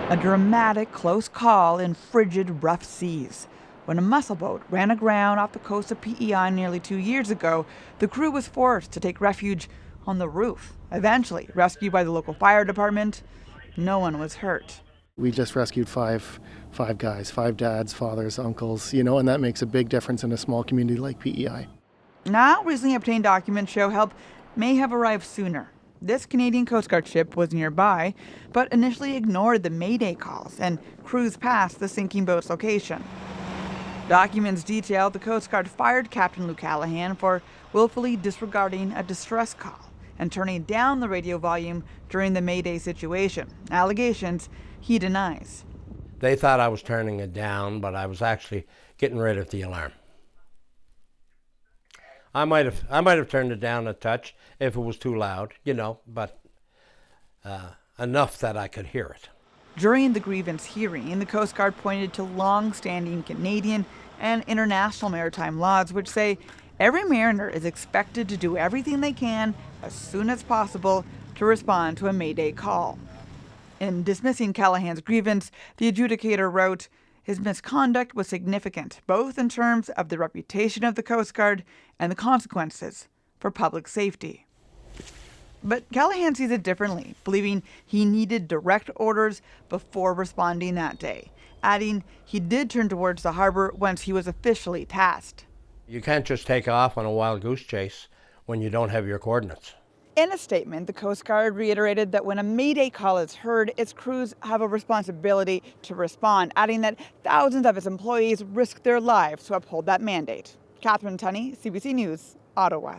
A dramatic close call in frigid, rough seas. When a mussel boat ran aground off the coast of P.E.I. nearly 2 years ago, the crew was forced to take refuge on the roof. Eventually rescued by the local fire department, no one was hurt. We just rescued five guys, 5 dads, fathers, uncles, and that makes a big difference in a small community like PEI. Now, recently obtained documents show help may have arrived sooner. This Canadian Coast Guard ship was nearby, but initially ignored the Mayday calls and cruised past the sinking boat's location. Documents detailed the Coast Guard fired Captain Lou Callaghan for willfully disregarding a distress call and turning down the radio volume during the Mayday situation. Allegations he denies. They thought I was turning it down, but I was actually getting rid of the alarm. I might have turned it down a touch if it was too loud, but enough that I could hear it. During the grievance hearing, the Coast Guard pointed to long-standing Canadian and international maritime laws which say every mariner is expected to do everything they can as soon as possible to respond to a Mayday call. In dismissing Callaghan's grievance, the adjudicator wrote, "His misconduct was significant, both in terms of the reputation of the Coast Guard and the consequences for public safety." But Callaghan sees it differently, believing he needed direct orders before responding that day, adding he did turn towards the harbor once he was officially tasked. You can't just take off on a wild goose chase when you don't have your coordinates. In a statement, the Coast Guard reiterated that when a Mayday call is heard, its crews have a responsibility to respond, adding that thousands of its employees risk their lives to uphold that mandate. Catherine Tunney, CBC News, Ottawa.